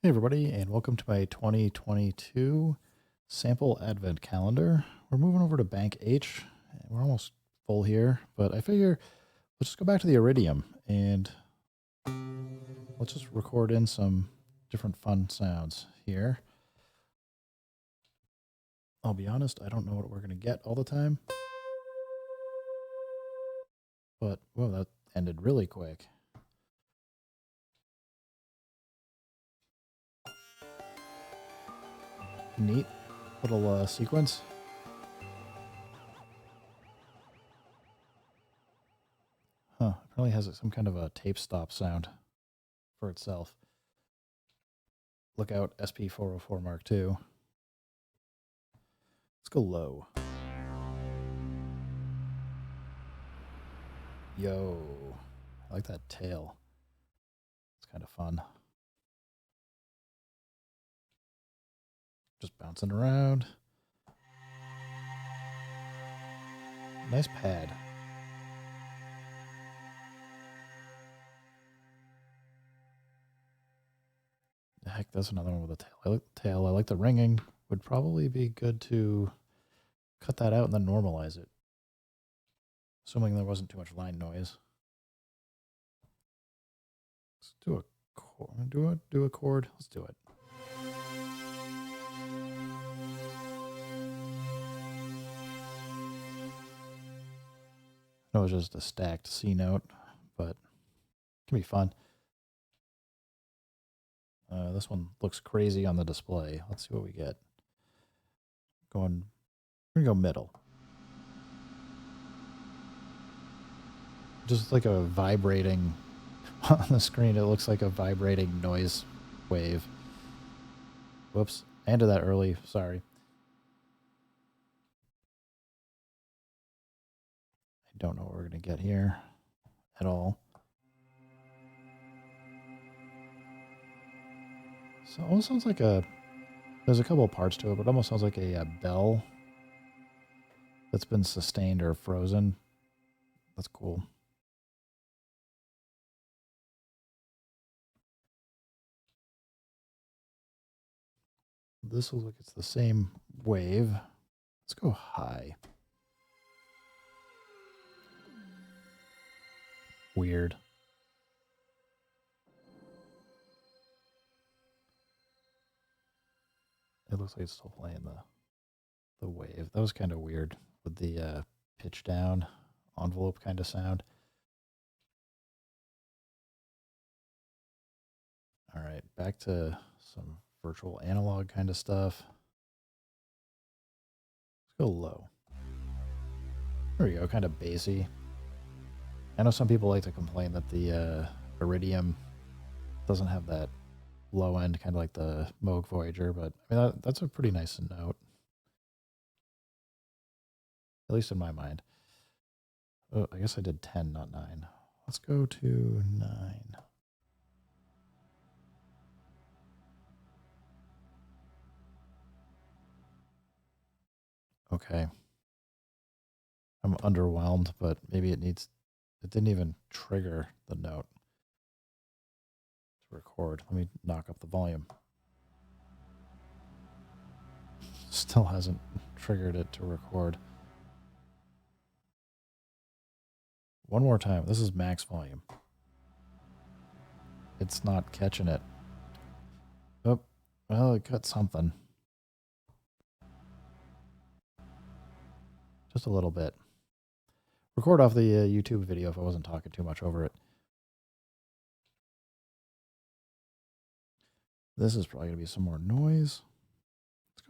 Hey everybody, and welcome to my 2022 sample advent calendar. We're moving over to Bank H. We're almost full here, but I figure let's just go back to the Iridium and let's just record in some different fun sounds here. I'll be honest, I don't know what we're going to get all the time. But, whoa, that ended really quick. Neat little sequence. Huh, it probably has some kind of a tape stop sound for itself. Look out, SP404 Mark II. Let's go low. Yo, I like that tail. It's kind of fun. Just bouncing around. Nice pad. Heck, that's another one with a tail. I like the tail. I like the ringing. Would probably be good to cut that out and then normalize it. Assuming there wasn't too much line noise. Let's do a chord. Do a chord. Let's do it. I know it's just a stacked C note, but it can be fun. This one looks crazy on the display. Let's see what we get. We're gonna go middle. Just like a vibrating on the screen. It looks like a vibrating noise wave. Whoops. I ended that early. Sorry. I don't know what we're going to get here at all. So it almost sounds like there's a couple of parts to it, but it almost sounds like a bell that's been sustained or frozen. That's cool. This looks like it's the same wave. Let's go high. Weird. It looks like it's still playing the wave. That was kind of weird with the pitch down envelope kind of sound. All right, back to some virtual analog kind of stuff. Let's go low. There we go, kind of bassy. I know some people like to complain that the Iridium doesn't have that low end, kind of like the Moog Voyager, but I mean, that's a pretty nice note. At least in my mind. Oh, I guess I did 10, not 9. Let's go to 9. Okay. I'm underwhelmed, but maybe it didn't even trigger the note to record. Let me knock up the volume. Still hasn't triggered it to record. One more time. This is max volume. It's not catching it. Oh, well, it got something. Just a little bit. Record off the YouTube video if I wasn't talking too much over it. This is probably going to be some more noise.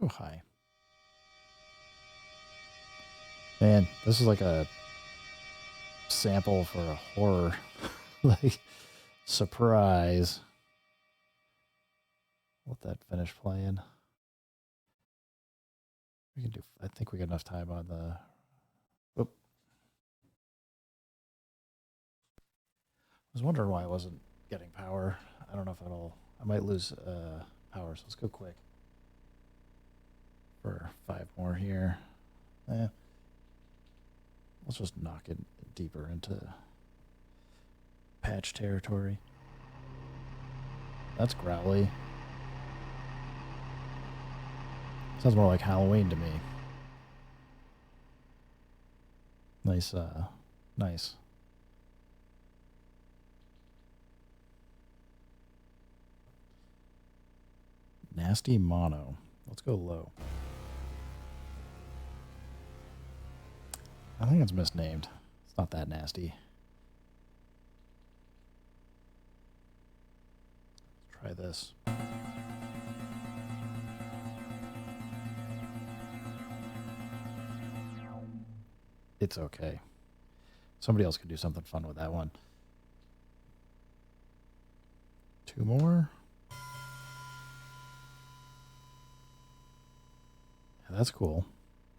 Let's go high. Man, this is like a sample for a horror. Like, surprise. Let that finish playing. We can do, I think we got enough time on the, whoop. I was wondering why I wasn't getting power. I don't know if I might lose power, so let's go quick. For 5 more here. Let's just knock it deeper into patch territory. That's growly. Sounds more like Halloween to me. Nice, nice. Nasty mono. Let's go low. I think it's misnamed. It's not that nasty. Let's try this. It's okay. Somebody else could do something fun with that one. 2 more. Yeah, that's cool.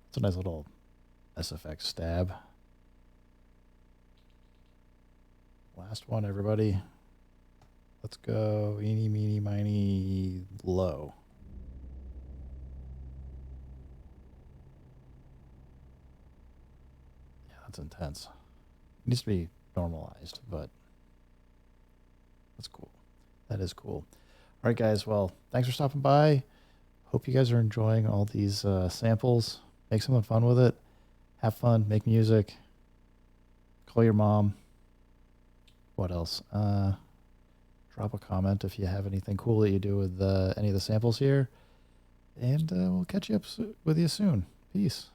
It's a nice little SFX stab. Last one, everybody. Let's go eeny, meeny, miny, low. Yeah, that's intense. It needs to be normalized, but that's cool. That is cool. All right, guys. Well, thanks for stopping by. Hope you guys are enjoying all these samples. Make something fun with it. Have fun. Make music. Call your mom. What else? Drop a comment if you have anything cool that you do with any of the samples here. And we'll catch you up with you soon. Peace.